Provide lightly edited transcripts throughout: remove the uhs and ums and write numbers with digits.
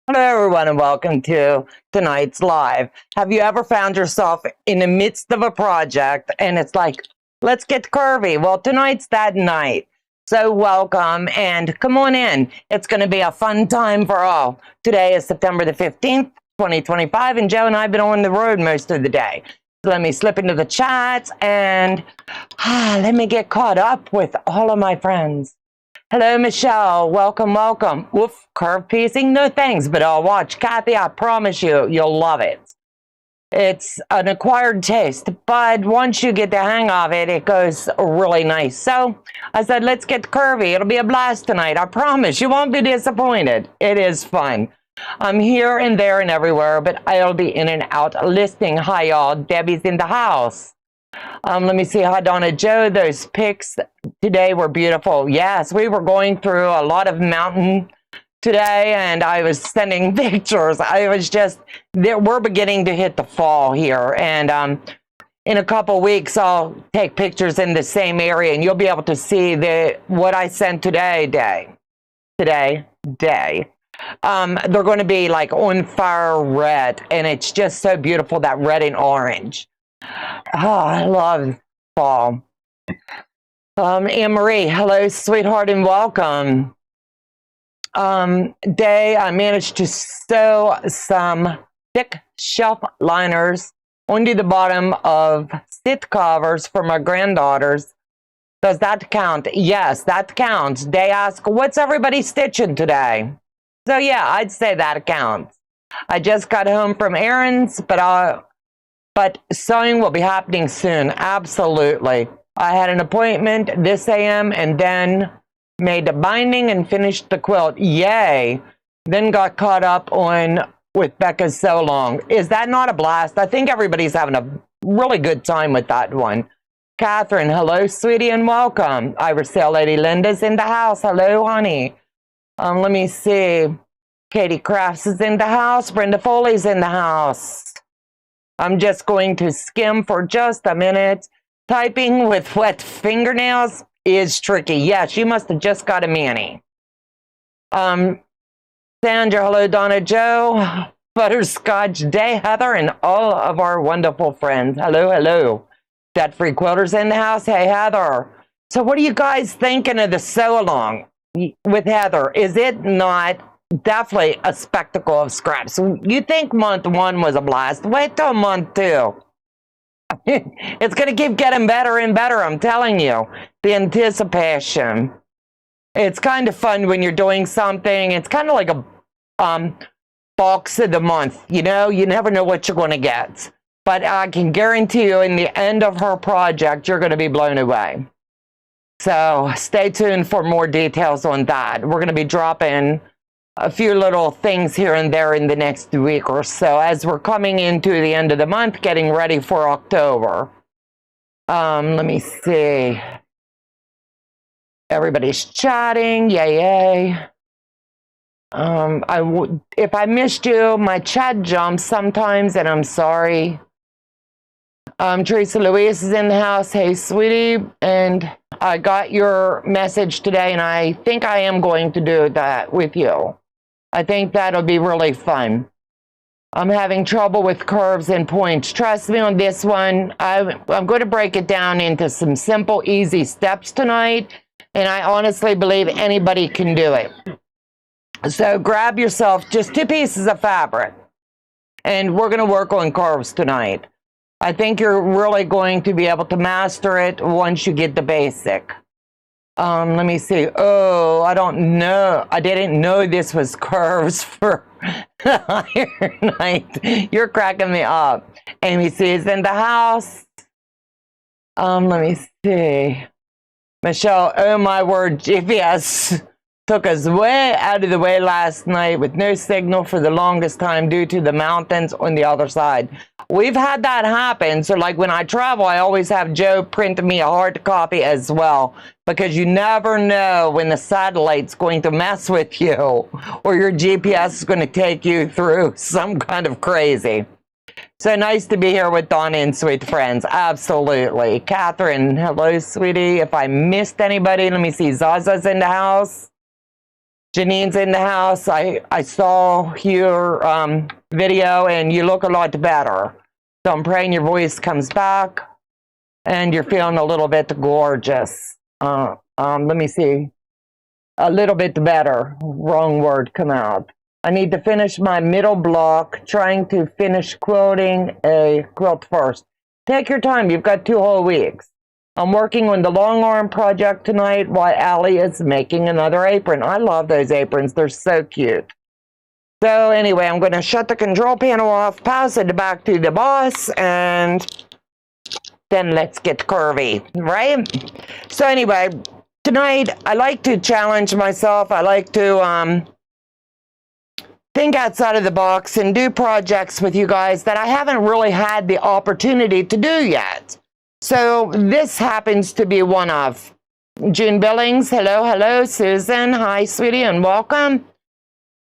Hello everyone and welcome to tonight's live. Have you ever found yourself in the midst of a project and it's like, let's get curvy? Well, tonight's that night. So welcome and come on in. It's going to be a fun time for all. Today is September the 15th, 2025, and Joe and I have been on the road most of the day. So let me slip into the chats and let me get caught up with all of my friends. Hello, Michelle. Welcome, welcome. Woof, curve piecing? No thanks, but I'll watch. Kathy, I promise you, you'll love it. It's an acquired taste, but once you get the hang of it, it goes really nice. So I said, let's get curvy. It'll be a blast tonight. I promise you won't be disappointed. It is fun. I'm here and there and everywhere, but I'll be in and out listening. Hi, y'all. Debbie's in the house. Let me see. Hi, Donna Joe. Those pics today were beautiful. Yes, we were going through a lot of mountain today, and I was sending pictures. I was just, we're beginning to hit the fall here, and in a couple weeks, I'll take pictures in the same area, and you'll be able to see what I sent today. They're going to be like on fire red, and it's just so beautiful, that red and orange. Oh, I love fall. Anne-Marie, hello, sweetheart, and welcome. Day, I managed to sew some thick shelf liners onto the bottom of sit covers for my granddaughters. Does that count? Yes, that counts. They ask, what's everybody stitching today? So yeah, I'd say that counts. I just got home from errands, but sewing will be happening soon. Absolutely. I had an appointment this AM and then made the binding and finished the quilt. Yay. Then got caught up with Becca's So Long. Is that not a blast? I think everybody's having a really good time with that one. Catherine, hello, sweetie, and welcome. Shareasale Lady Linda's in the house. Hello, honey. Let me see. Katie Crafts is in the house. Brenda Foley's in the house. I'm just going to skim for just a minute. Typing with wet fingernails is tricky. Yes, you must have just got a mani. Sandra, hello, Donna Joe, Butterscotch Day, Heather, and all of our wonderful friends. Hello, hello. Debt Free Quilters in the house. Hey, Heather. So what are you guys thinking of the sew along with Heather? Is it not definitely a spectacle of scraps? You think month one was a blast. Wait till month two. It's going to keep getting better and better, I'm telling you. The anticipation. It's kind of fun when you're doing something. It's kind of like a box of the month. You know, you never know what you're going to get. But I can guarantee you in the end of her project, you're going to be blown away. So stay tuned for more details on that. We're going to be dropping a few little things here and there in the next week or so as we're coming into the end of the month, getting ready for October. Let me see. Everybody's chatting. Yay. If I missed you, my chat jumps sometimes, and I'm sorry. Teresa Louise is in the house. Hey, sweetie. And I got your message today, and I think I am going to do that with you. I think that'll be really fun. I'm having trouble with curves and points. Trust me on this one. I'm going to break it down into some simple, easy steps tonight, and I honestly believe anybody can do it. So grab yourself just 2 pieces of fabric, and we're going to work on curves tonight. I think you're really going to be able to master it once you get the basic. Let me see. Oh, I don't know. I didn't know this was curves for Iron Night. You're cracking me up. Amy C is in the house. Let me see. Michelle, oh my word, GPS took us way out of the way last night with no signal for the longest time due to the mountains on the other side. We've had that happen. So like when I travel, I always have Joe print me a hard copy as well, because you never know when the satellite's going to mess with you or your GPS is going to take you through some kind of crazy. So nice to be here with Donna and sweet friends. Absolutely. Catherine, hello, sweetie. If I missed anybody, let me see. Zaza's in the house. Janine's in the house. I saw your video and you look a lot better. So I'm praying your voice comes back and you're feeling a little bit gorgeous. Let me see. A little bit better. Wrong word come out. I need to finish my middle block, trying to finish quilting a quilt first. Take your time. You've got 2 whole weeks. I'm working on the long arm project tonight while Allie is making another apron. I love those aprons. They're so cute. So anyway, I'm going to shut the control panel off, pass it back to the boss, and then let's get curvy, right? So anyway, tonight I like to challenge myself. I like to think outside of the box and do projects with you guys that I haven't really had the opportunity to do yet. So this happens to be one of. June Billings, hello, Susan, hi sweetie, and welcome.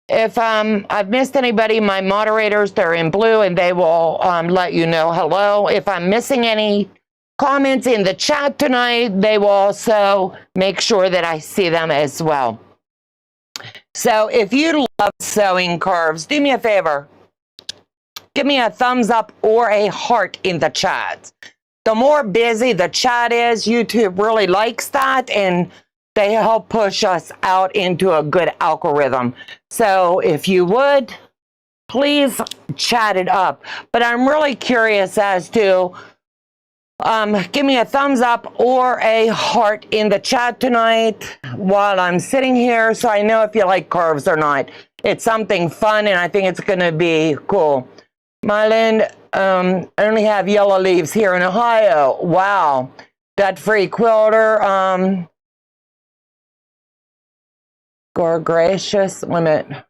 If I've missed anybody, my moderators, they're in blue and they will let you know hello. If I'm missing any comments in the chat tonight, they will also make sure that I see them as well. So if you love sewing curves, do me a favor. Give me a thumbs up or a heart in the chat. The more busy the chat is, YouTube really likes that, and they help push us out into a good algorithm. So if you would, please chat it up. But I'm really curious as to, give me a thumbs up or a heart in the chat tonight while I'm sitting here, so I know if you like curves or not. It's something fun, and I think it's going to be cool. Mylan, I only have yellow leaves here in Ohio. Wow. That free quilter. Gracious. Wait a minute.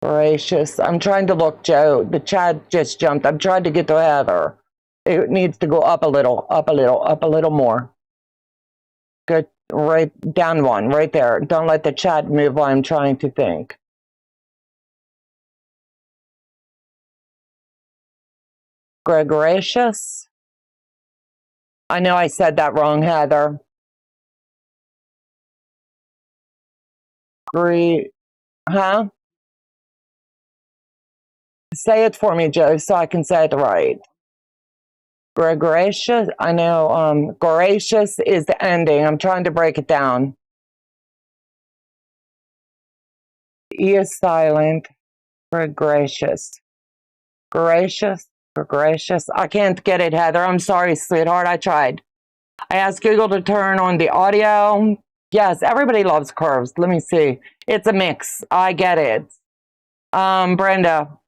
Gracious. I'm trying to look, Joe. The chat just jumped. I'm trying to get to Heather. It needs to go up a little, up a little more. Good. Right down one, right there. Don't let the chat move while I'm trying to think. Gregarious. I know I said that wrong, Heather. Huh? Say it for me, Joe, so I can say it right. Gregarious. I know gracious is the ending. I'm trying to break it down. E is silent. Gregarious. Gracious. Gracious. I can't get it, Heather. I'm sorry, sweetheart. I tried. I asked Google to turn on the audio. Yes, everybody loves curves. Let me see. It's a mix. I get it. Brenda,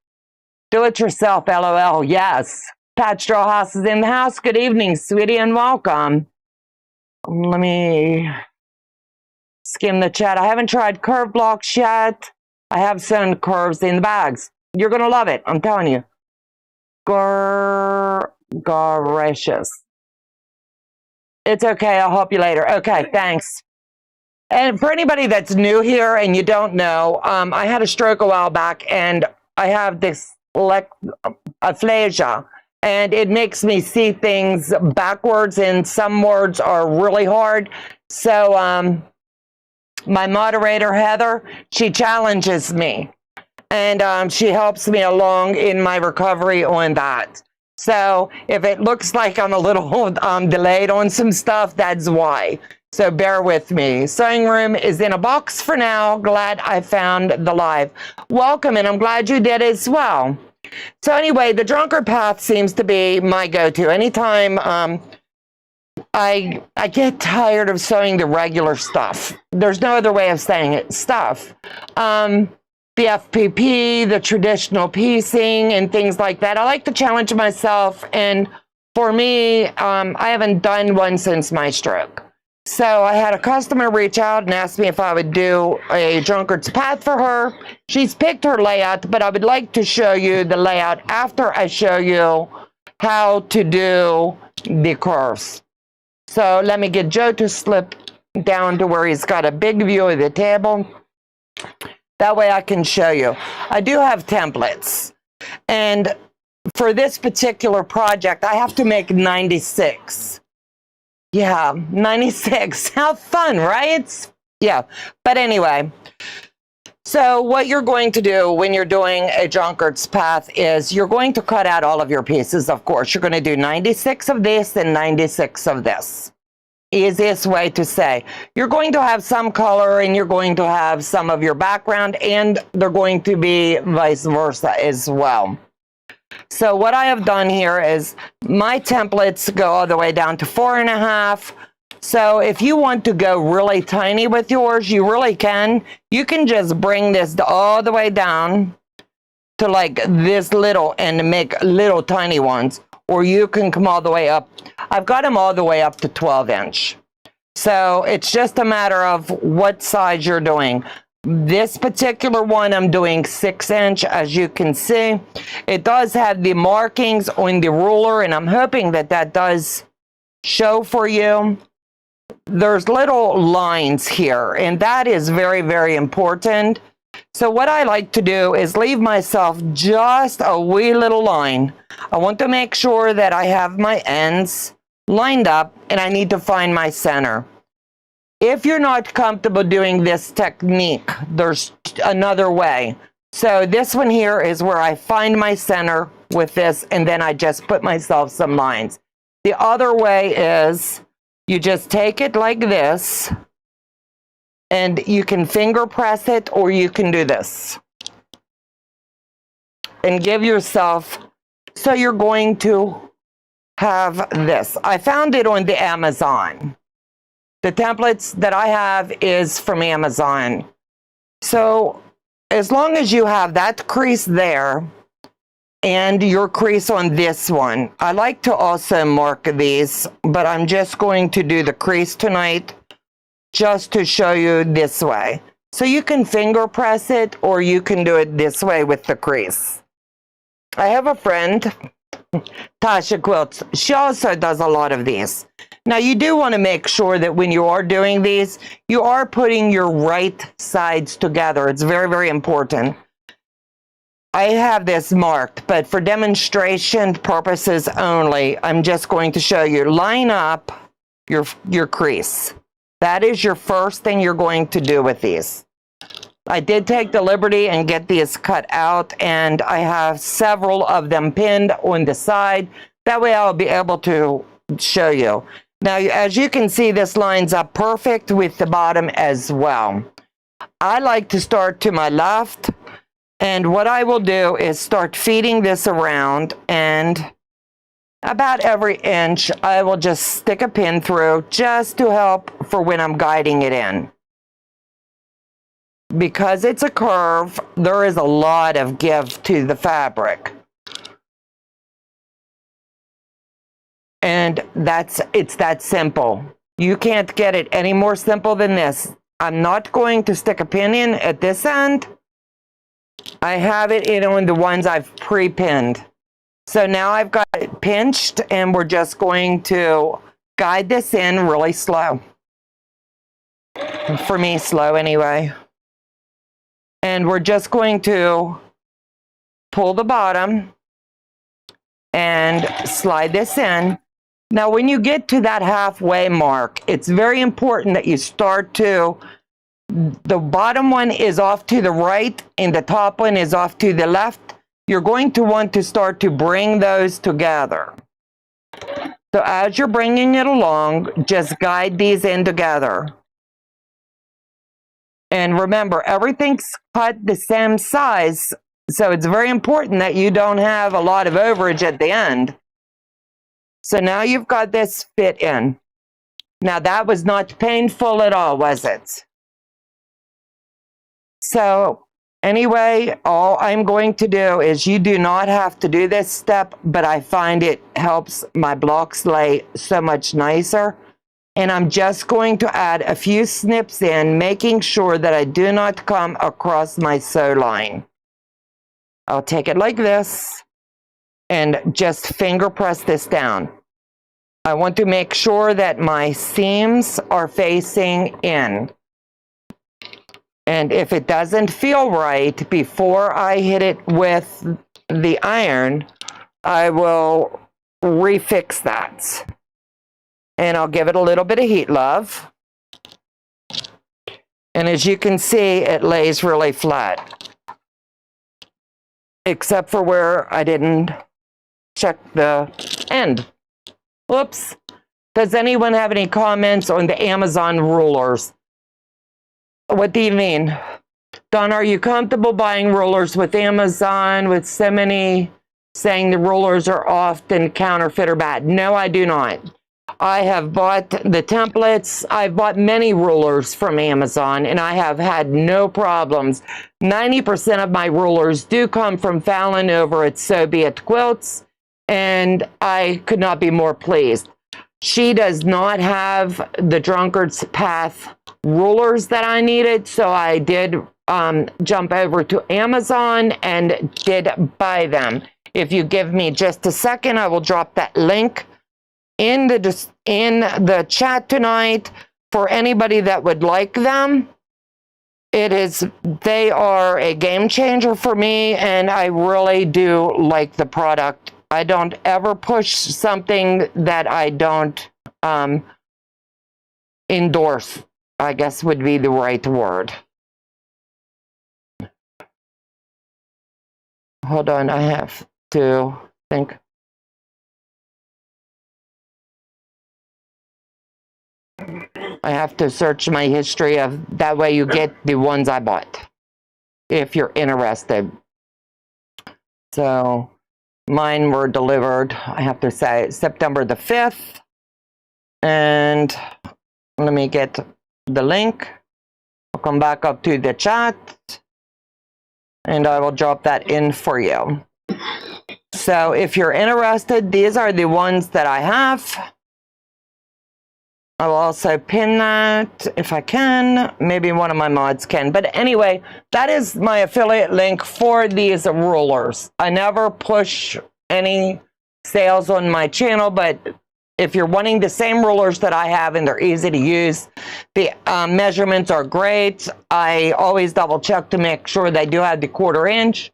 do it yourself, LOL. Yes. Pat Strawhouse is in the house. Good evening, sweetie, and welcome. Let me skim the chat. I haven't tried curve blocks yet. I have sewn curves in the bags. You're going to love it. I'm telling you. Gracious. It's okay. I'll help you later. Okay, thanks. And for anybody that's new here and you don't know, I had a stroke a while back and I have this aphasia, and it makes me see things backwards, and some words are really hard. So my moderator, Heather, she challenges me. And she helps me along in my recovery on that. So if it looks like I'm a little delayed on some stuff, that's why. So bear with me. Sewing room is in a box for now. Glad I found the live. Welcome, and I'm glad you did as well. So anyway, the drunkard path seems to be my go-to. Anytime I get tired of sewing the regular stuff. There's no other way of saying it. Stuff. The FPP, the traditional piecing, and things like that. I like to challenge myself, and for me, I haven't done one since my stroke. So I had a customer reach out and ask me if I would do a drunkard's path for her. She's picked her layout, but I would like to show you the layout after I show you how to do the curves. So let me get Joe to slip down to where he's got a big view of the table. That way I can show you. I do have templates. And for this particular project, I have to make 96. Yeah, 96. How fun, right? Yeah, but anyway, so what you're going to do when you're doing a drunkard's path is you're going to cut out all of your pieces. Of course, you're going to do 96 of this and 96 of this. Easiest way to say. You're going to have some color and you're going to have some of your background, and they're going to be vice versa as well. So what I have done here is my templates go all the way down to 4.5. So if you want to go really tiny with yours, you really can. You can just bring this all the way down to like this little and make little tiny ones. Or you can come all the way up. I've got them all the way up to 12-inch. So it's just a matter of what size you're doing. This particular one, I'm doing 6-inch, as you can see. It does have the markings on the ruler, and I'm hoping that that does show for you. There's little lines here, and that is very, very important. So what I like to do is leave myself just a wee little line. I want to make sure that I have my ends lined up, and I need to find my center. If you're not comfortable doing this technique, there's another way. So this one here is where I find my center with this, and then I just put myself some lines. The other way is you just take it like this, and you can finger press it, or you can do this. And give yourself, so you're going to have this. I found it on the Amazon. The templates that I have is from Amazon. So as long as you have that crease there and your crease on this one, I like to also mark these, but I'm just going to do the crease tonight just to show you this way. So you can finger press it, or you can do it this way with the crease. I have a friend, Tasha Quilts. She also does a lot of these. Now you do want to make sure that when you are doing these, you are putting your right sides together. It's very, very important. I have this marked, but for demonstration purposes only, I'm just going to show you. Line up your crease. That is your first thing you're going to do with these. I did take the liberty and get these cut out, and I have several of them pinned on the side. That way I'll be able to show you. Now, as you can see, this lines up perfect with the bottom as well. I like to start to my left, and what I will do is start feeding this around, and about every inch, I will just stick a pin through just to help for when I'm guiding it in. Because it's a curve, there is a lot of give to the fabric. And it's that simple. You can't get it any more simple than this. I'm not going to stick a pin in at this end. I have it in on the ones I've pre-pinned. So now I've got it pinched, and we're just going to guide this in really slow. For me, slow anyway. And we're just going to pull the bottom and slide this in. Now, when you get to that halfway mark, it's very important that you start to, the bottom one is off to the right and the top one is off to the left. You're going to want to start to bring those together. So as you're bringing it along, just guide these in together. And remember, everything's cut the same size, so it's very important that you don't have a lot of overage at the end. So now you've got this fit in. Now that was not painful at all, was it? So anyway, all I'm going to do is, you do not have to do this step, but I find it helps my blocks lay so much nicer. And I'm just going to add a few snips in, making sure that I do not come across my sew line. I'll take it like this and just finger press this down. I want to make sure that my seams are facing in. And if it doesn't feel right before I hit it with the iron, I will refix that. And I'll give it a little bit of heat, love. And as you can see, it lays really flat. Except for where I didn't check the end. Whoops. Does anyone have any comments on the Amazon rulers? What do you mean? Donna, are you comfortable buying rulers with Amazon with so many saying the rulers are often counterfeit or bad? No, I do not. I have bought the templates. I've bought many rulers from Amazon, and I have had no problems. 90% of my rulers do come from Fallon over at Be It Quilts, and I could not be more pleased. She does not have the Drunkards Path rulers that I needed, so I did jump over to Amazon and did buy them. If you give me just a second, I will drop that link in the chat tonight for anybody that would like them. They are a game changer for me, and I really do like the product. I don't ever push something that I don't endorse, I guess would be the right word. Hold on, I have to think. I have to search my history of that way you get the ones I bought if you're interested. So mine were delivered, I have to say, September the 5th. And let me get the link. I'll come back up to the chat and I will drop that in for you. So if you're interested, these are the ones that I have. I will also pin that if I can. Maybe one of my mods can. But anyway, that is my affiliate link for these rulers. I never push any sales on my channel, but if you're wanting the same rulers that I have and they're easy to use, the measurements are great. I always double check to make sure they do have the 1/4 inch.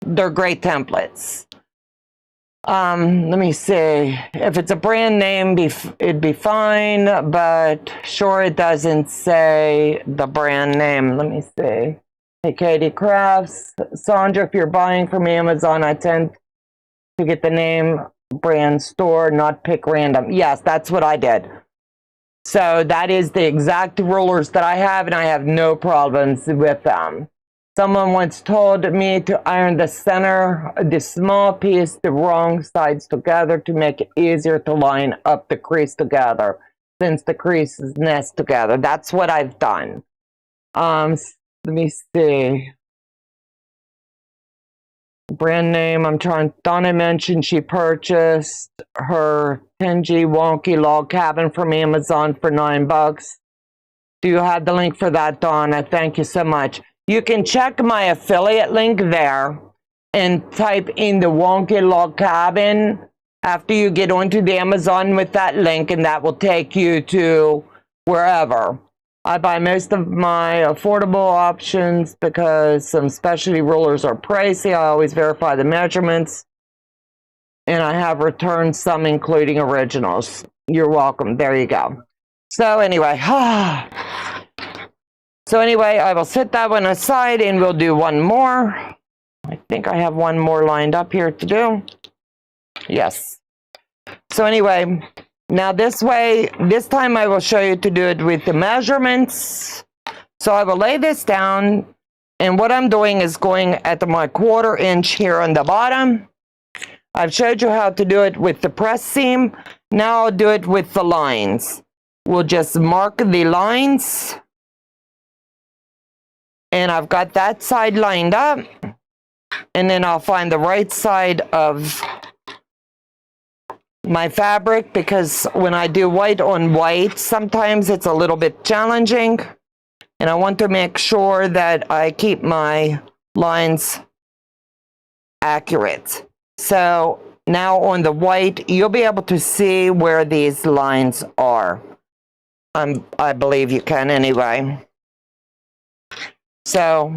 They're great templates. Let me see. If it's a brand name, it'd be fine, but sure it doesn't say the brand name. Let me see. Hey, Katie Crafts. Sandra, if you're buying from Amazon, I tend to get the name, brand, store, not pick random. Yes, that's what I did. So that is the exact rulers that I have, and I have no problems with them. Someone once told me to iron the center, the small piece, the wrong sides together to make it easier to line up the crease together, since the creases nest together. That's what I've done. Let me see. Brand name, I'm trying. Donna mentioned she purchased her 10G wonky log cabin from Amazon for $9. Do you have the link for that, Donna? Thank you so much. You can check my affiliate link there and type in the wonky log cabin after you get onto the Amazon with that link, and that will take you to wherever. I buy most of my affordable options because some specialty rulers are pricey. I always verify the measurements, and I have returned some, including originals. You're welcome. There you go. So anyway, I will set that one aside and we'll do one more. I think I have one more lined up here to do. Yes. So anyway, now this time I will show you to do it with the measurements. So I will lay this down, and what I'm doing is going at my 1/4 inch here on the bottom. I've showed you how to do it with the press seam. Now I'll do it with the lines. We'll just mark the lines. And I've got that side lined up, and then I'll find the right side of my fabric, because when I do white on white, sometimes it's a little bit challenging, and I want to make sure that I keep my lines accurate. So now on the white, you'll be able to see where these lines are. I believe you can anyway. So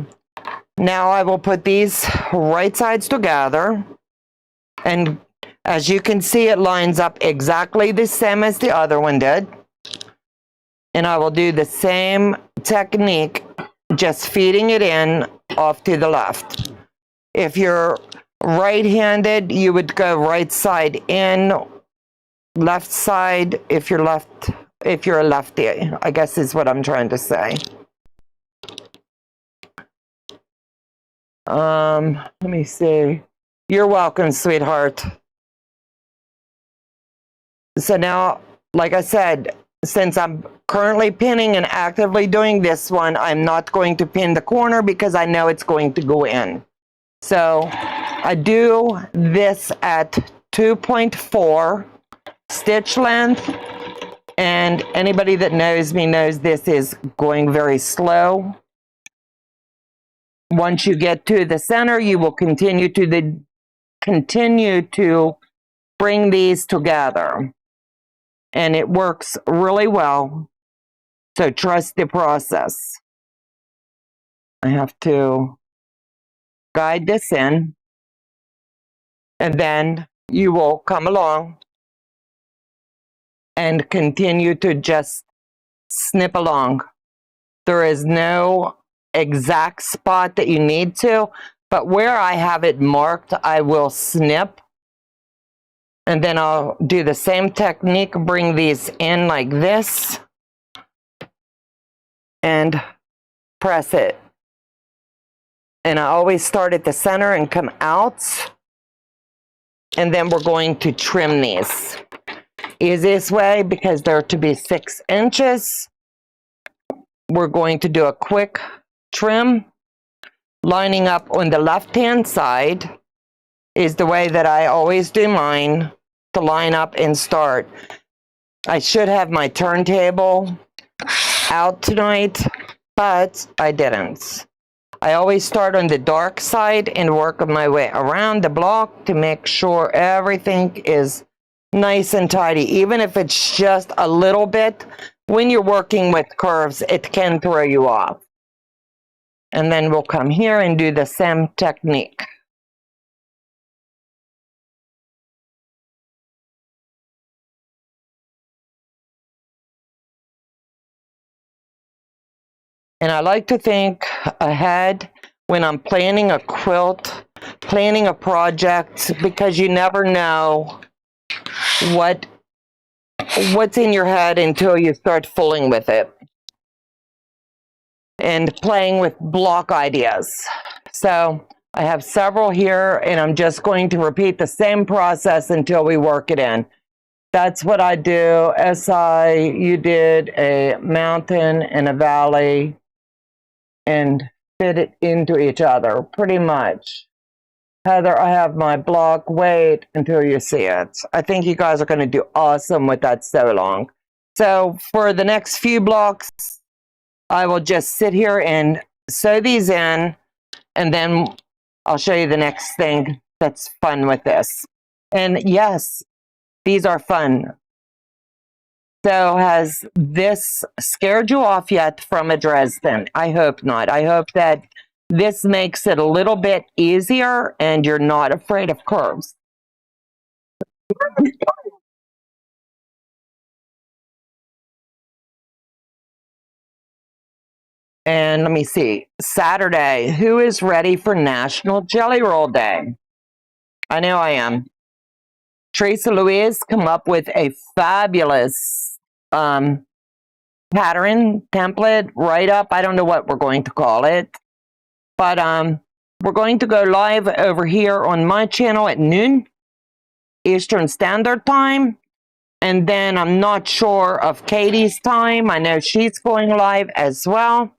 now I will put these right sides together, and as you can see, it lines up exactly the same as the other one did. And I will do the same technique, just feeding it in off to the left. If you're right-handed, you would go right side in, left side if you're a lefty, I guess is what I'm trying to say. Let me see. You're welcome, sweetheart. So now, like I said, since I'm currently pinning and actively doing this one, I'm not going to pin the corner because I know it's going to go in. So I do this at 2.4 stitch length, and anybody that knows me knows this is going very slow. Once you get to the center, you will continue to bring these together, and it works really well. So trust the process. I have to guide this in, and then you will come along and continue to just snip along. There is no exact spot that you need to, but where I have it marked, I will snip, and then I'll do the same technique, bring these in like this and press it. And I always start at the center and come out, and then we're going to trim these. Easiest way, because they're to be 6 inches, we're going to do a quick trim. Lining up on the left-hand side is the way that I always do mine, to line up and start. I should have my turntable out tonight, but I didn't. I always start on the dark side and work my way around the block to make sure everything is nice and tidy. Even if it's just a little bit, when you're working with curves, it can throw you off. And then we'll come here and do the same technique. And I like to think ahead when I'm planning a quilt, planning a project, because you never know what's in your head until you start fooling with it and playing with block ideas. So I have several here, and I'm just going to repeat the same process until we work it in. That's what I do. SI, you did a mountain and a valley and fit it into each other, pretty much. Heather, I have my block. Wait until you see it. I think you guys are going to do awesome with that so long. So for the next few blocks, I will just sit here and sew these in, and then I'll show you the next thing that's fun with this. And yes, these are fun. So has this scared you off yet from a Dresden? I hope not. I hope that this makes it a little bit easier and you're not afraid of curves. And let me see, Saturday, who is ready for National Jelly Roll Day? I know I am. Teresa Louise come up with a fabulous pattern, template, write-up. I don't know what we're going to call it. But we're going to go live over here on my channel at noon Eastern Standard Time. And then I'm not sure of Katie's time. I know she's going live as well.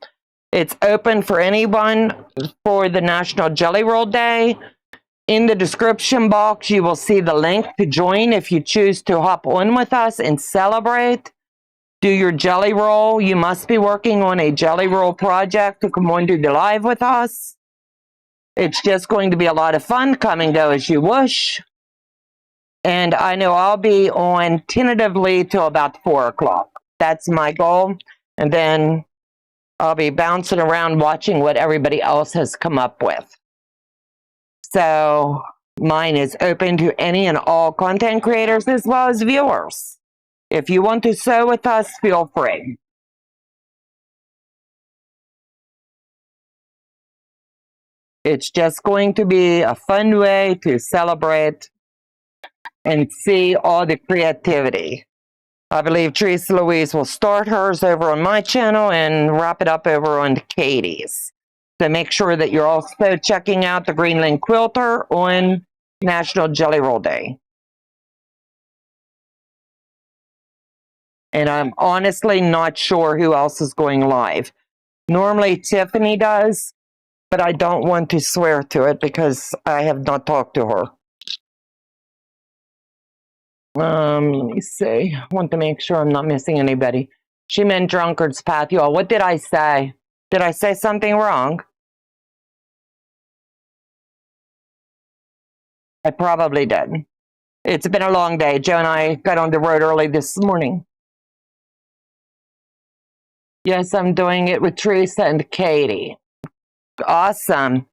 It's open for anyone for the National Jelly Roll Day. In the description box, you will see the link to join if you choose to hop on with us and celebrate. Do your jelly roll. You must be working on a jelly roll project to come on to the live with us. It's just going to be a lot of fun. Come and go as you wish. And I know I'll be on tentatively till about 4 o'clock. That's my goal. And then I'll be bouncing around watching what everybody else has come up with. So mine is open to any and all content creators as well as viewers. If you want to sew with us, feel free. It's just going to be a fun way to celebrate and see all the creativity. I believe Teresa Louise will start hers over on my channel and wrap it up over on Katie's. So make sure that you're also checking out the Greenland Quilter on National Jelly Roll Day. And I'm honestly not sure who else is going live. Normally Tiffany does, but I don't want to swear to it because I have not talked to her. Let me see. I want to make sure I'm not missing anybody. She meant Drunkards Path. Y'all, what did I say? Did I say something wrong? I probably did. It's been a long day. Joe and I got on the road early this morning. Yes, I'm doing it with Teresa and Katie. Awesome.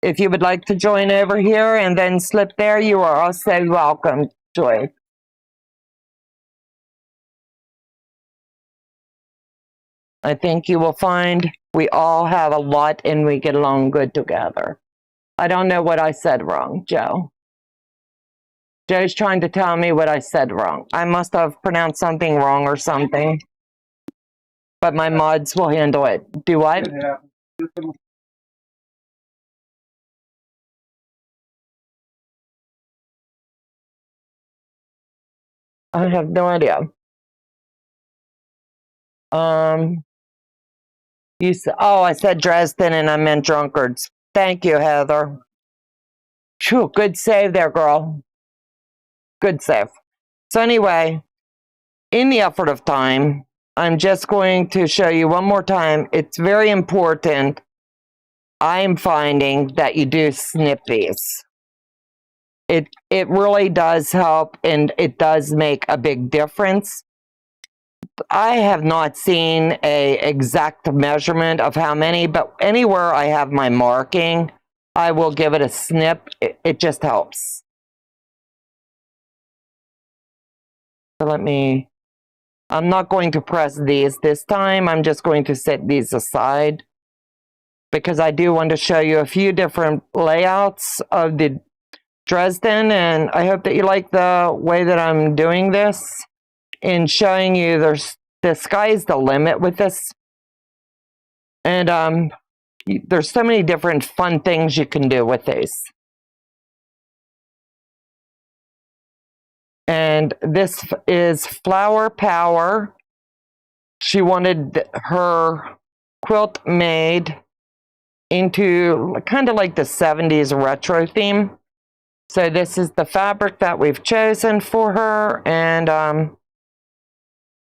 If you would like to join over here and then slip there, you are also welcome, Joy. I think you will find we all have a lot and we get along good together. I don't know what I said wrong, Joe. Joe's trying to tell me what I said wrong. I must have pronounced something wrong or something. But my mods will handle it. Do what? I have no idea. You said, oh, I said Dresden and I meant Drunkards. Thank you, Heather. Phew, good save there, girl. Good save. So anyway, in the effort of time, I'm just going to show you one more time. It's very important. I'm finding that you do snip these. It really does help and it does make a big difference. I have not seen a exact measurement of how many, but anywhere I have my marking, I will give it a snip. It just helps. So I'm not going to press these this time. I'm just going to set these aside because I do want to show you a few different layouts of the Dresden, and I hope that you like the way that I'm doing this in showing you the sky's the limit with this. And there's so many different fun things you can do with these. And this is Flower Power. She wanted her quilt made into kind of like the 70s retro theme. So this is the fabric that we've chosen for her, and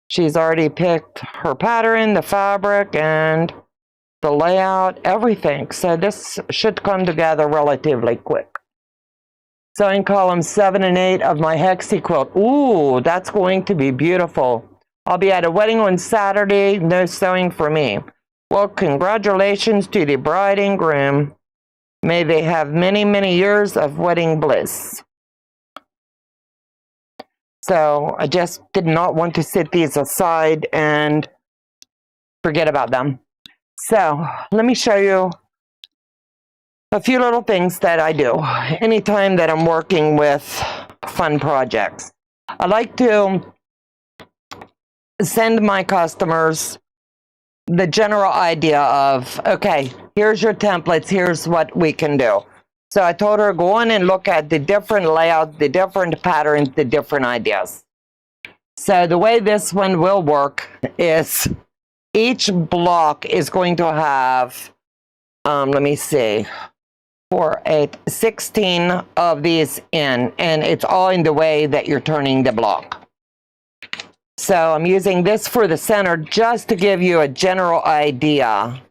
she's already picked her pattern, the fabric, and the layout, everything. So this should come together relatively quick. Sewing columns 7 and 8 of my Hexie quilt. Ooh, that's going to be beautiful. I'll be at a wedding on Saturday. No sewing for me. Well, congratulations to the bride and groom. May they have many, many years of wedding bliss. So I just did not want to set these aside and forget about them. So let me show you a few little things that I do anytime that I'm working with fun projects. I like to send my customers the general idea of, okay, here's your templates, here's what we can do. So I told her, go on and look at the different layouts, the different patterns, the different ideas. So the way this one will work is each block is going to have, let me see, 4, 8, 16 of these in, and it's all in the way that you're turning the block. So I'm using this for the center just to give you a general idea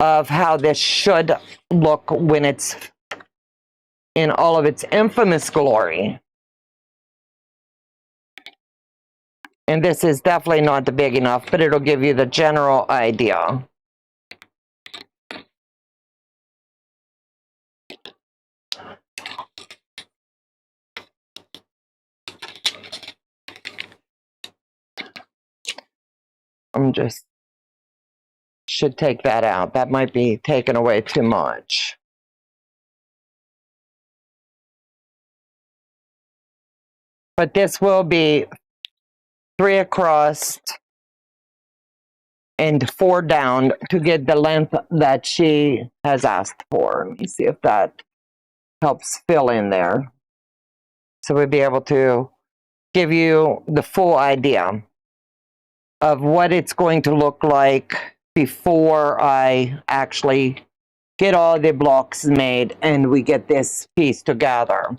of how this should look when it's in all of its infamous glory. And this is definitely not big enough, but it'll give you the general idea. Should take that out. That might be taken away too much. but this will be 3 across and 4 down to get the length that she has asked for. Let me see if that helps fill in there. So we'll be able to give you the full idea of what it's going to look like before I actually get all the blocks made and we get this piece together.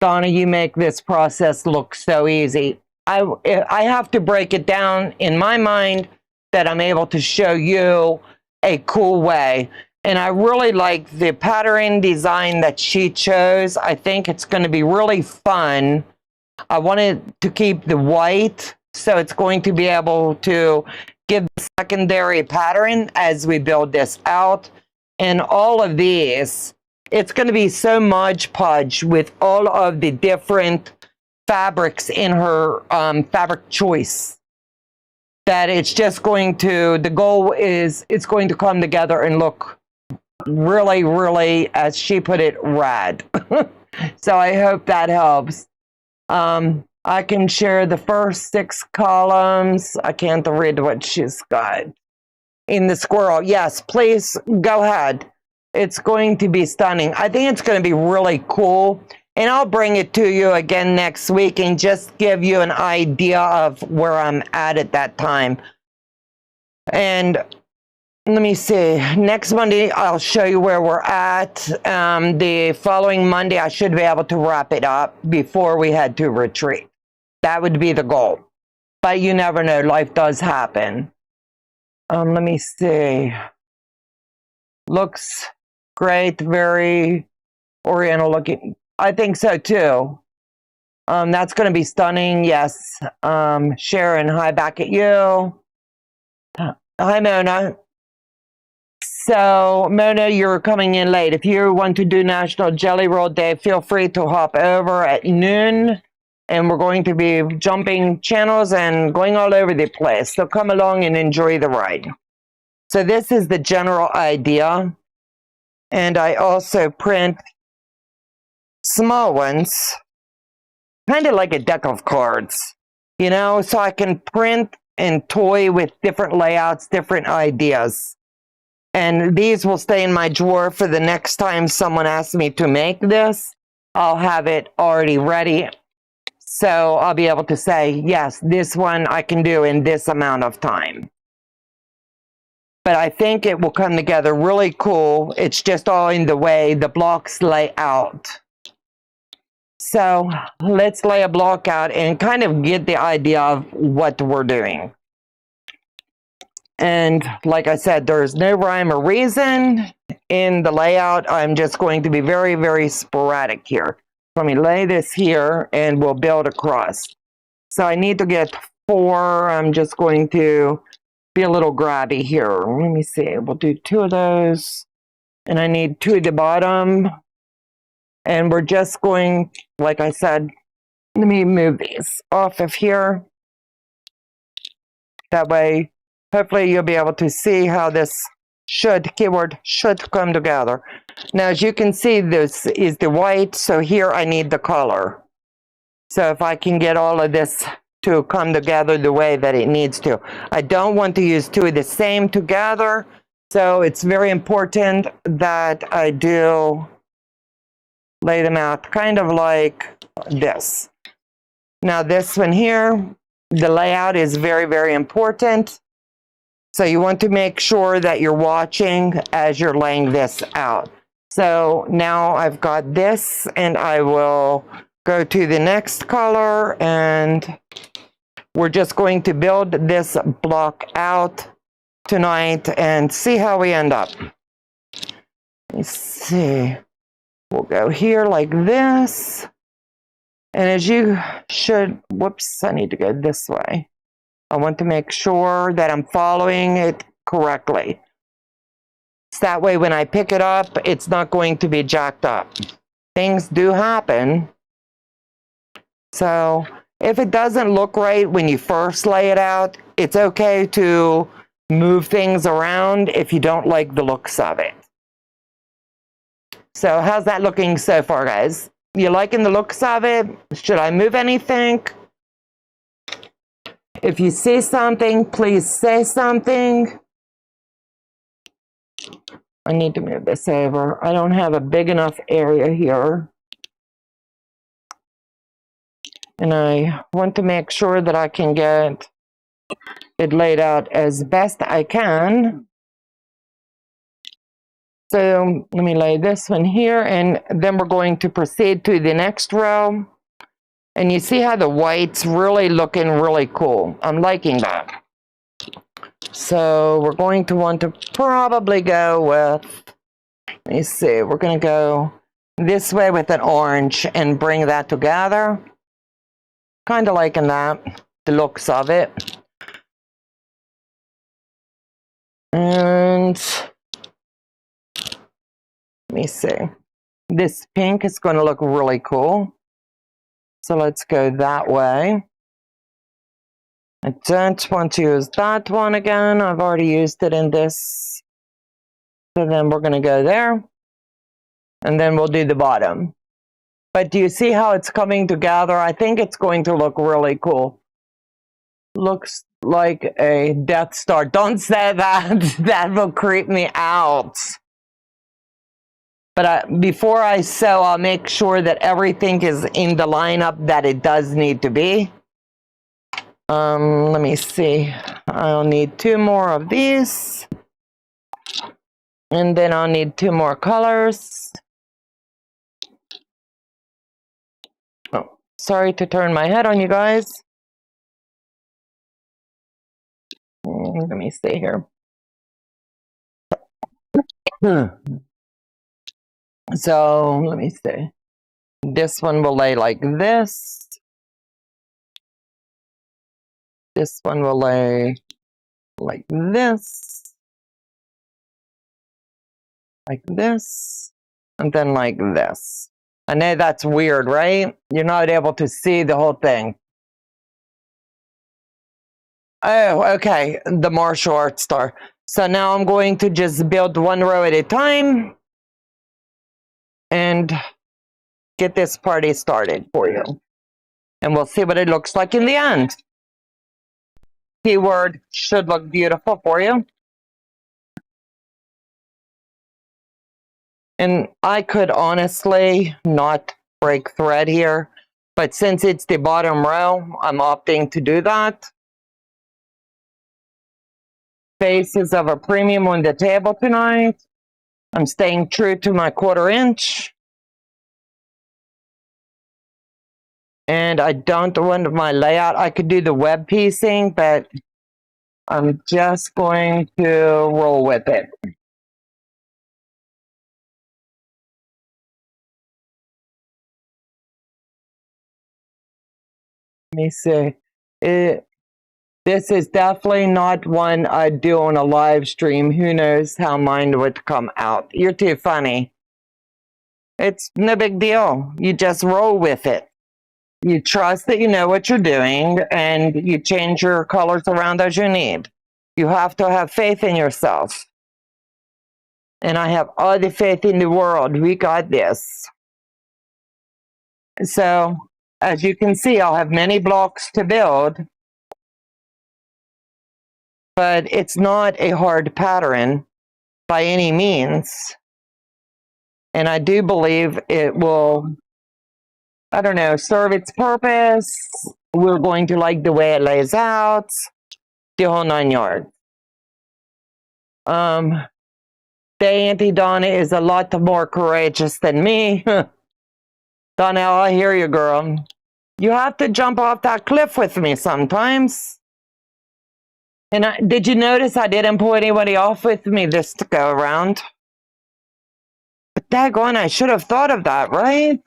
Donna, you make this process look so easy. I have to break it down in my mind that I'm able to show you a cool way. And I really like the pattern design that she chose. I think it's going to be really fun. I wanted to keep the white, so it's going to be able to give the secondary pattern as we build this out. And all of these, it's going to be so Mod Podge with all of the different fabrics in her fabric choice that it's just going to, the goal is it's going to come together and look really, really, as she put it, rad. So I hope that helps. I can share the first 6 columns. I can't read what she's got. In the squirrel, yes, please go ahead. It's going to be stunning. I think it's going to be really cool. And I'll bring it to you again next week and just give you an idea of where I'm at that time. And let me see. Next Monday, I'll show you where we're at. The following Monday, I should be able to wrap it up before we head to retreat. That would be the goal. But you never know. Life does happen. Let me see. Looks great. Very oriental looking. I think so too. That's going to be stunning. Yes. Sharon, hi back at you. Hi, Mona. So, Mona, you're coming in late. If you want to do National Jelly Roll Day, feel free to hop over at noon. And we're going to be jumping channels and going all over the place. So come along and enjoy the ride. So this is the general idea. And I also print small ones, kind of like a deck of cards, you know, so I can print and toy with different layouts, different ideas. And these will stay in my drawer for the next time someone asks me to make this. I'll have it already ready. So I'll be able to say, yes, this one I can do in this amount of time. But I think it will come together really cool. It's just all in the way the blocks lay out. So let's lay a block out and kind of get the idea of what we're doing. And like I said, there's no rhyme or reason in the layout. I'm just going to be very, very sporadic here. Let me lay this here and we'll build across. So I need to get 4. I'm just going to be a little grabby here. Let me see. We'll do 2 of those. And I need 2 at the bottom. And we're just going, like I said, let me move these off of here. That way, hopefully you'll be able to see how this keyword should come together. Now, as you can see, this is the white, so here I need the color. So if I can get all of this to come together the way that it needs to. I don't want to use 2 of the same together, so it's very important that I do lay them out kind of like this. Now this one here, the layout is very, very important. So you want to make sure that you're watching as you're laying this out. So now I've got this and I will go to the next color and we're just going to build this block out tonight and see how we end up. Let's see. We'll go here like this. And as you should, whoops, I need to go this way. I want to make sure that I'm following it correctly. So that way when I pick it up, it's not going to be jacked up. Things do happen. So if it doesn't look right when you first lay it out, it's okay to move things around if you don't like the looks of it. So how's that looking so far, guys? You liking the looks of it? Should I move anything? If you see something, please say something. I need to move this over. I don't have a big enough area here. And I want to make sure that I can get it laid out as best I can. So let me lay this one here, and then we're going to proceed to the next row. And you see how the white's really looking really cool. I'm liking that. So we're going to want to probably go with, let me see, we're going to go this way with an orange and bring that together. Kind of liking that, the looks of it. And let me see. This pink is going to look really cool. So let's go that way. I don't want to use that one again. I've already used it in this. So then we're going to go there. And then we'll do the bottom. But do you see how it's coming together? I think it's going to look really cool. Looks like a Death Star. Don't say that. That will creep me out. But before I sew, I'll make sure that everything is in the lineup that it does need to be. Let me see. I'll need 2 more of these. And then I'll need 2 more colors. Oh, sorry to turn my head on you guys. Let me see here. So let me see. This one will lay like this. This one will lay like this. Like this. And then like this. I know that's weird, right? You're not able to see the whole thing. Oh, okay. The martial arts star. So now I'm going to just build 1 row at a time. And get this party started for you. And we'll see what it looks like in the end. Keyword should look beautiful for you. And I could honestly not break thread here, but since it's the bottom row, I'm opting to do that. Faces of a premium on the table tonight. I'm staying true to my 1/4 inch. And I don't want my layout. I could do the web piecing, but I'm just going to roll with it. Let me see. This is definitely not one I'd do on a live stream. Who knows how mine would come out. You're too funny. It's no big deal. You just roll with it. You trust that you know what you're doing, and you change your colors around as you need. You have to have faith in yourself. And I have all the faith in the world. We got this. So, as you can see, I'll have many blocks to build. But it's not a hard pattern by any means. And I do believe it will, I don't know, serve its purpose. We're going to like the way it lays out. The whole 9 yards. The Auntie Donna is a lot more courageous than me. Donna, I hear you, girl. You have to jump off that cliff with me sometimes. And did you notice I didn't pull anybody off with me this to go around? But daggone, I should have thought of that, right?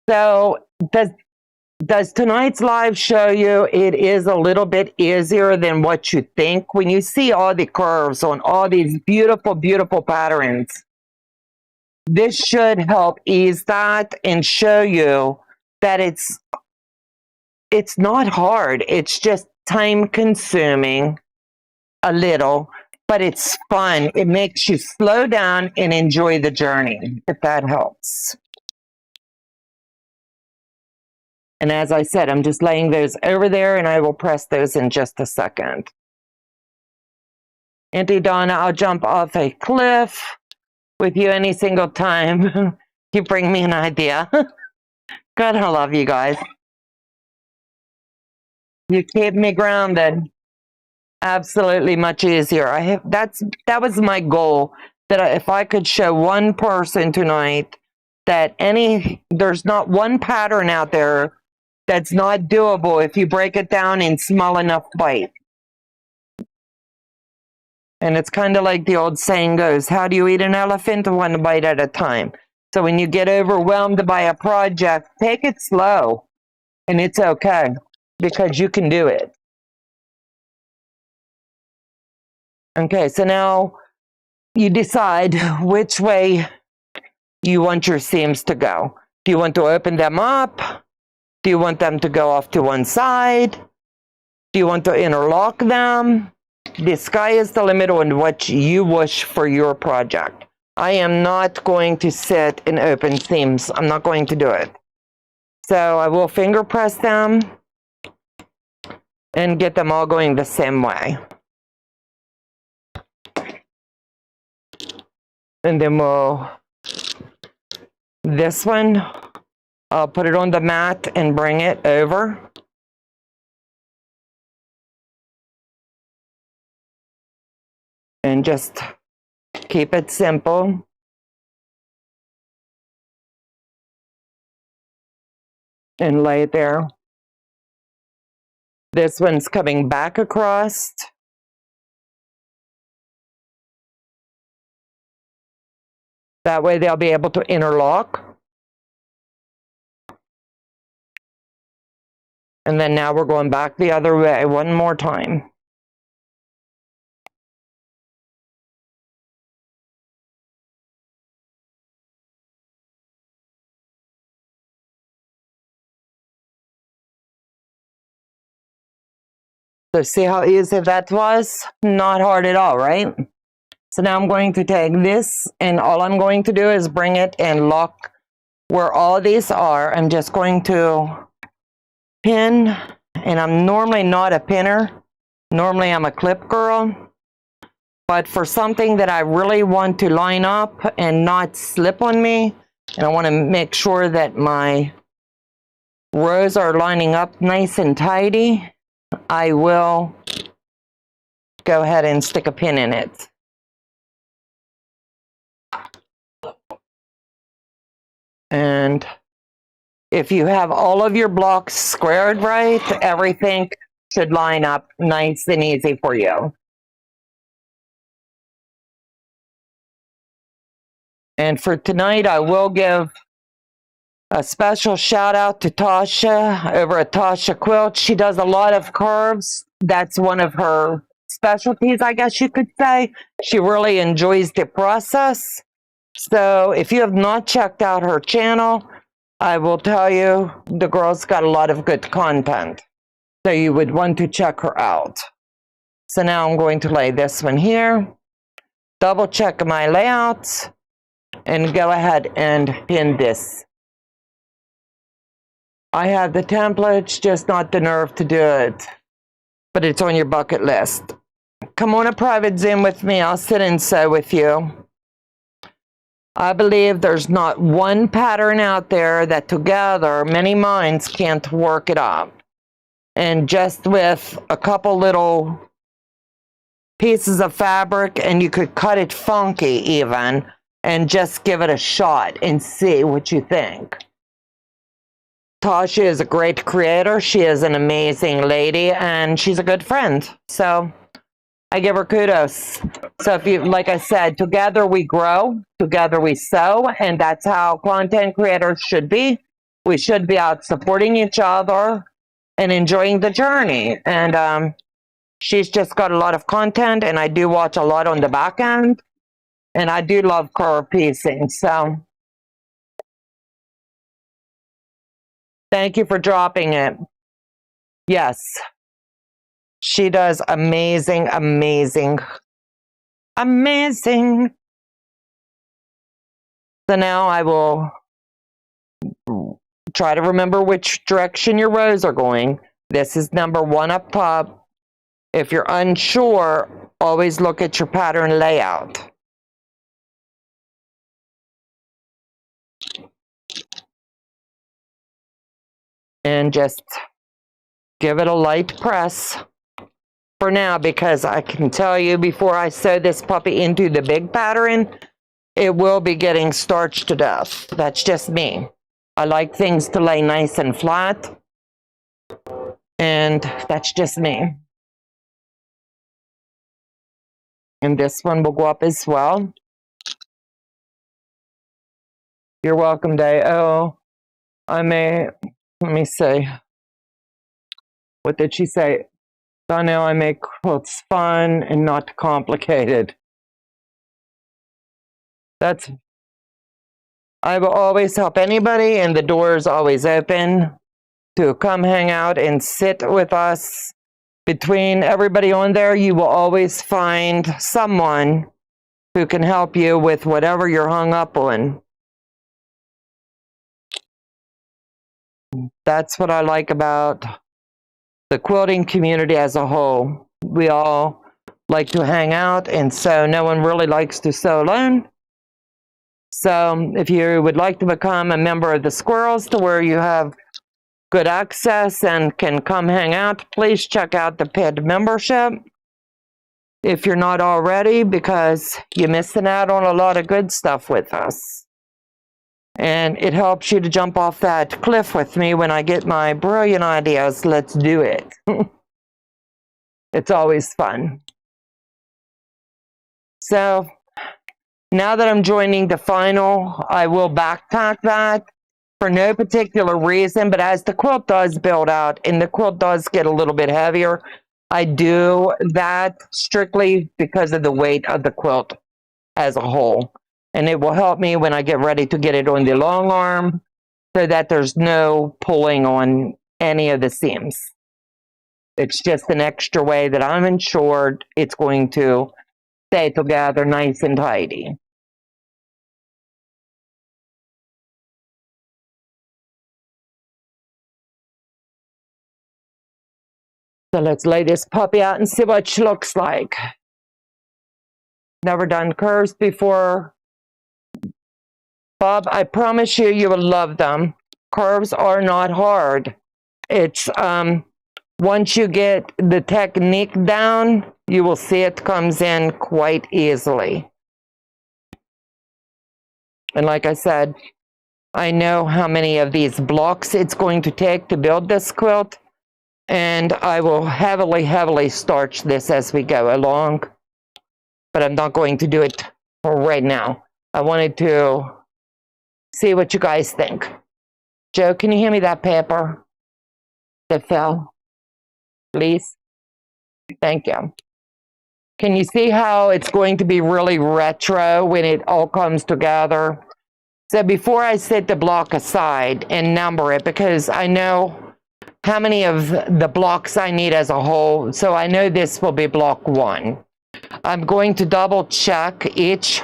So, does tonight's live show you it is a little bit easier than what you think? When you see all the curves on all these beautiful, beautiful patterns, this should help ease that and show you that it's not hard. It's just time consuming a little, but it's fun. It makes you slow down and enjoy the journey, if that helps. And as I said, I'm just laying those over there, and I will press those in just a second. Auntie Donna, I'll jump off a cliff with you any single time you bring me an idea. God, I love you guys. You keep me grounded. Absolutely much easier. That was my goal, that if I could show one person tonight that there's not one pattern out there that's not doable if you break it down in small enough bites. And it's kind of like the old saying goes, how do you eat an elephant? One bite at a time. So when you get overwhelmed by a project, take it slow. And it's okay, because you can do it. Okay, so now you decide which way you want your seams to go. Do you want to open them up? Do you want them to go off to one side? Do you want to interlock them? The sky is the limit on what you wish for your project. I am not going to sit and open seams. I'm not going to do it. So I will finger press them and get them all going the same way. And then this one, I'll put it on the mat and bring it over. And just keep it simple. And lay it there. This one's coming back across. That way they'll be able to interlock. And then now we're going back the other way one more time. So see how easy that was? Not hard at all, right? So now I'm going to take this, and all I'm going to do is bring it and lock where all these are. I'm just going to pin, and I'm normally not a pinner. Normally I'm a clip girl. But for something that I really want to line up and not slip on me, and I want to make sure that my rows are lining up nice and tidy, I will go ahead and stick a pin in it. And if you have all of your blocks squared right, everything should line up nice and easy for you. And for tonight, I will give a special shout out to Tasha over at Tasha Quilt. She does a lot of curves. That's one of her specialties, I guess you could say. She really enjoys the process. So if you have not checked out her channel, I will tell you the girl's got a lot of good content. So you would want to check her out. So now I'm going to lay this one here, double check my layouts, and go ahead and pin this. I have the templates, just not the nerve to do it. But it's on your bucket list. Come on a private Zoom with me. I'll sit and sew with you. I believe there's not one pattern out there that together many minds can't work it up. And just with a couple little pieces of fabric, and you could cut it funky even, and just give it a shot and see what you think. Tasha is a great creator. She is an amazing lady, and she's a good friend. So I give her kudos. So if you, like I said, together we grow, together we sew, and that's how content creators should be. We should be out supporting each other and enjoying the journey. And she's just got a lot of content, and I do watch a lot on the back end, and I do love curve piecing. So thank you for dropping it. Yes. She does amazing, amazing Amazing. So now I will try to remember which direction your rows are going. This is number 1 up top. If you're unsure, always look at your pattern layout. And just give it a light press for now, because I can tell you before I sew this puppy into the big pattern, it will be getting starched to death. That's just me. I like things to lay nice and flat, and that's just me. And this one will go up as well. You're welcome, Day. Oh, let me see. What did she say? Donna, I make quilts fun and not complicated. I will always help anybody, and the door is always open to come hang out and sit with us. Between everybody on there, you will always find someone who can help you with whatever you're hung up on. That's what I like about the quilting community as a whole. We all like to hang out, and so no one really likes to sew alone. So if you would like to become a member of the Squirrels, to where you have good access and can come hang out, please check out the paid membership if you're not already, because you're missing out on a lot of good stuff with us. And it helps you to jump off that cliff with me when I get my brilliant ideas. Let's do it. It's always fun. So now that I'm joining the final, I will backpack that for no particular reason, but as the quilt does build out and the quilt does get a little bit heavier, I do that strictly because of the weight of the quilt as a whole. And it will help me when I get ready to get it on the long arm, so that there's no pulling on any of the seams. It's just an extra way that I'm ensured it's going to stay together nice and tidy. So let's lay this puppy out and see what she looks like. Never done curves before. Bob, I promise you, you will love them. Curves are not hard. It's, once you get the technique down, you will see it comes in quite easily. And like I said, I know how many of these blocks it's going to take to build this quilt, and I will heavily starch this as we go along, but I'm not going to do it right now. I wanted to see what you guys think. Joe, can you hand me that paper that fell, please? Thank you. Can you see how it's going to be really retro when it all comes together? So before I set the block aside and number it, because I know how many of the blocks I need as a whole, so I know this will be block 1. I'm going to double check each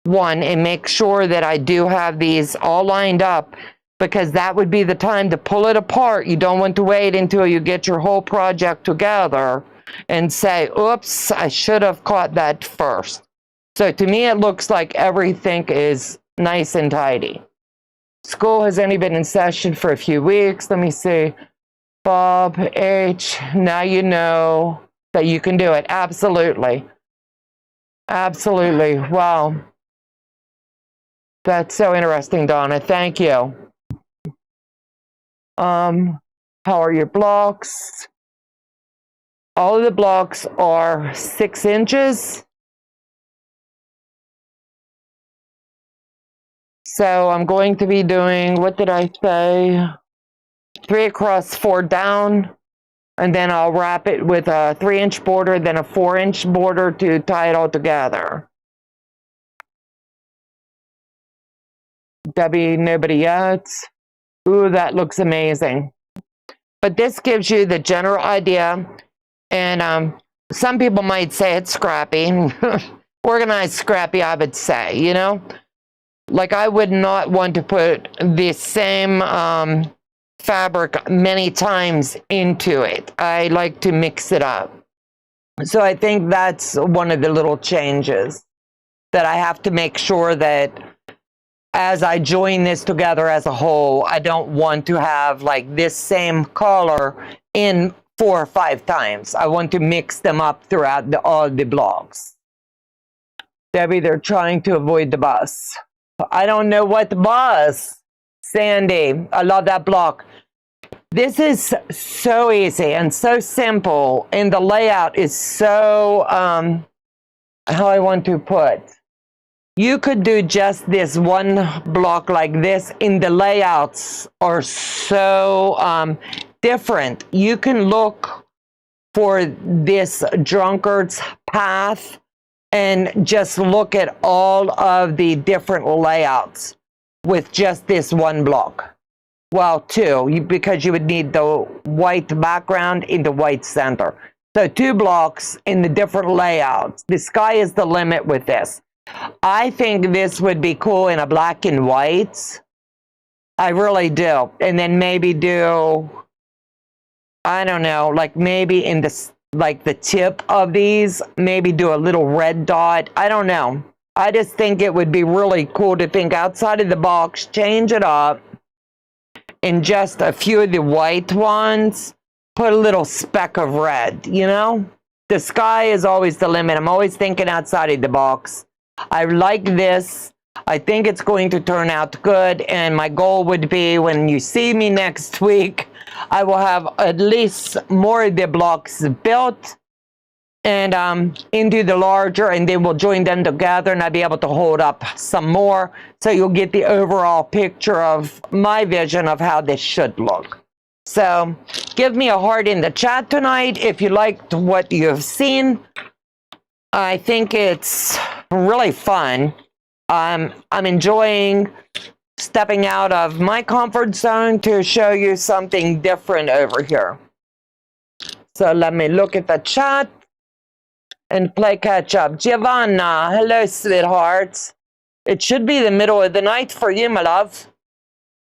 one and make sure that I do have these all lined up, because that would be the time to pull it apart. You don't want to wait until you get your whole project together and say, oops, I should have caught that first. So to me, it looks like everything is nice and tidy. School has only been in session for a few weeks. Let me see. Bob H, now you know that you can do it. Absolutely. Absolutely. Wow. That's so interesting, Donna. Thank you. How are your blocks? All of the blocks are 6 inches. So I'm going to be doing, what did I say? 3 across, 4 down. And then I'll wrap it with a 3-inch border, then a 4-inch border to tie it all together. Debbie, nobody yet. Ooh, that looks amazing. But this gives you the general idea. And some people might say it's scrappy. organized, scrappy, I would say, you know? Like, I would not want to put the same fabric many times into it. I like to mix it up. So I think that's one of the little changes that I have to make sure that as I join this together as a whole, I don't want to have like this same color in 4 or 5 times. I want to mix them up throughout all the blocks. Debbie, they're trying to avoid the bus. I don't know what bus. Sandy, I love that block. This is so easy and so simple, and the layout is so, how I want to put. You could do just this one block like this, and the layouts are so different. You can look for this Drunkards path and just look at all of the different layouts with just this one block. Well, 2, because you would need the white background in the white center. So 2 blocks in the different layouts. The sky is the limit with this. I think this would be cool in a black and white. I really do. And then maybe do, I don't know, like maybe in the, like the tip of these, maybe do a little red dot. I don't know. I just think it would be really cool to think outside of the box, change it up, and just a few of the white ones, put a little speck of red, you know? The sky is always the limit. I'm always thinking outside of the box. I like this. I think it's going to turn out good, and my goal would be when you see me next week, I will have at least more of the blocks built and into the larger, and then we'll join them together, and I'll be able to hold up some more, so you'll get the overall picture of my vision of how this should look. So give me a heart in the chat tonight if you liked what you've seen. I think it's really fun. I'm enjoying stepping out of my comfort zone to show you something different over here. So let me look at the chat and play catch up. Giovanna, hello, sweetheart. It should be the middle of the night for you, my love.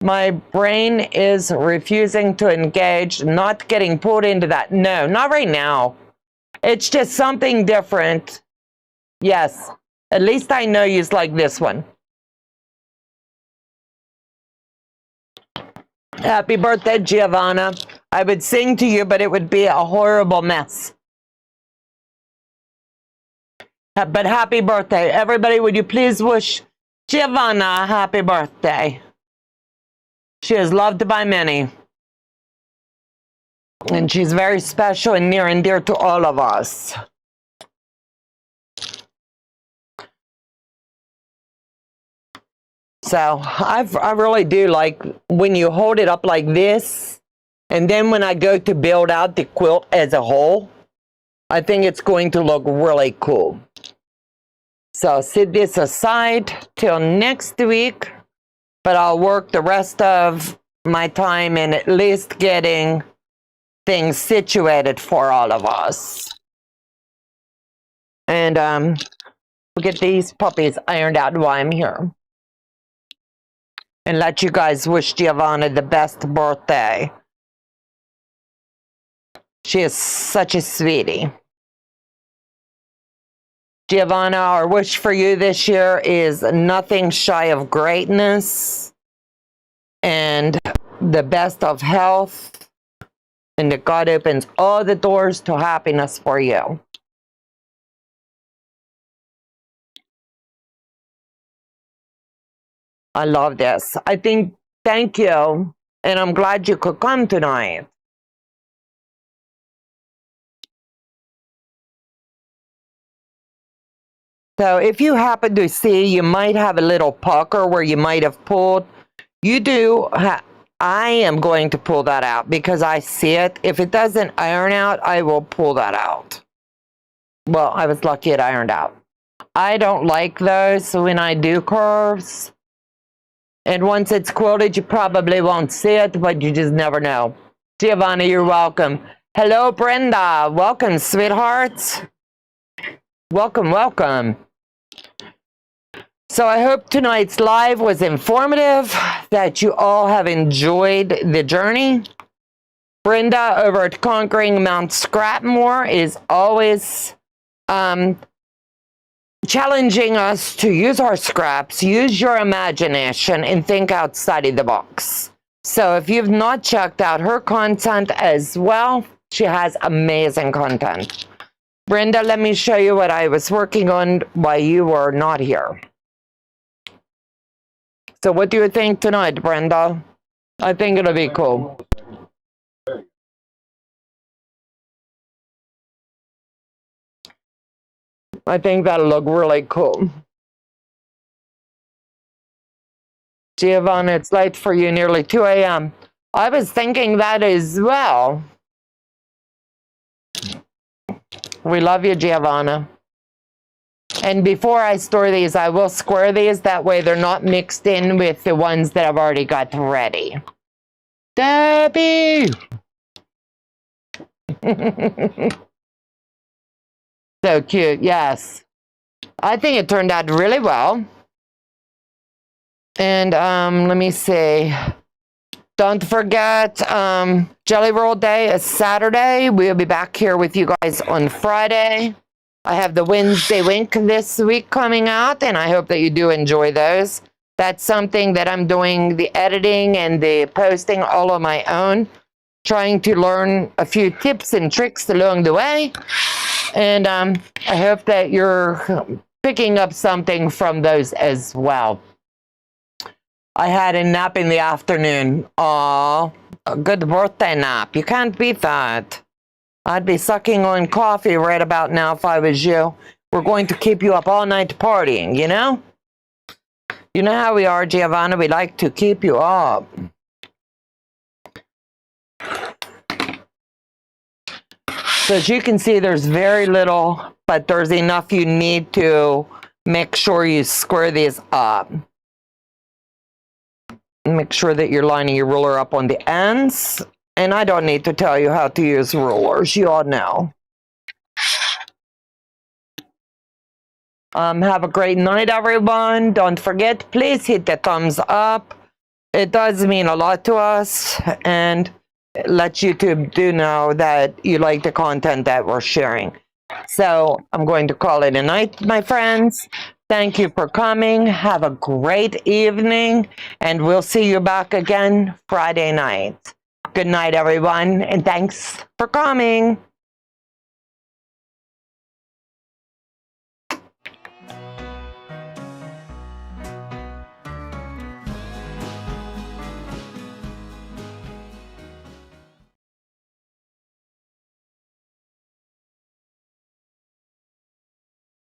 My brain is refusing to engage, not getting pulled into that. No, not right now. It's just something different. Yes, at least I know you like this one. Happy birthday, Giovanna. I would sing to you, but it would be a horrible mess. But happy birthday. Everybody, would you please wish Giovanna a happy birthday? She is loved by many. And she's very special and near and dear to all of us. So I really do like when you hold it up like this, and then when I go to build out the quilt as a whole, I think it's going to look really cool. So set this aside till next week, but I'll work the rest of my time in at least getting things situated for all of us. And we'll get these puppies ironed out while I'm here. And let you guys wish Giovanna the best birthday. She is such a sweetie. Giovanna, our wish for you this year is nothing shy of greatness and the best of health, and that God opens all the doors to happiness for you. I love this. I think, thank you, and I'm glad you could come tonight. So if you happen to see, you might have a little pucker where you might have pulled. You do. I am going to pull that out because I see it. If it doesn't iron out, I will pull that out. Well, I was lucky it ironed out. I don't like those when I do curves. And once it's quilted, you probably won't see it, but you just never know. Giovanna, you're welcome. Hello, Brenda. Welcome, sweethearts. Welcome, welcome. So I hope tonight's live was informative, that you all have enjoyed the journey. Brenda over at Conquering Mount Scrapmore is always challenging us to use our scraps, use your imagination, and think outside of the box. So if you've not checked out her content as well, she has amazing content. Brenda, let me show you what I was working on while you were not here. So what do you think tonight, Brenda? I think it'll be cool. I think that'll look really cool. Giovanna, it's late for you, nearly 2 a.m. I was thinking that as well. We love you, Giovanna. And before I store these, I will square these. That way they're not mixed in with the ones that I've already got ready. Debbie! So cute, yes. I think it turned out really well. And let me see. Don't forget, Jelly Roll Day is Saturday. We'll be back here with you guys on Friday. I have the Wednesday Wink this week coming out, and I hope that you do enjoy those. That's something that I'm doing the editing and the posting all on my own, trying to learn a few tips and tricks along the way. And I hope that you're picking up something from those as well. I had a nap in the afternoon. Aw, a good birthday nap. You can't beat that. I'd be sucking on coffee right about now if I was you. We're going to keep you up all night partying, you know? You know how we are, Giovanna. We like to keep you up. So as you can see, there's very little, but there's enough you need to make sure you square these up. Make sure that you're lining your ruler up on the ends. And I don't need to tell you how to use rulers. You all know. Have a great night, everyone. Don't forget, please hit the thumbs up. It does mean a lot to us. And let YouTube do know that you like the content that we're sharing. So I'm going to call it a night, my friends. Thank you for coming. Have a great evening, and we'll see you back again Friday night. Good night, everyone, and thanks for coming.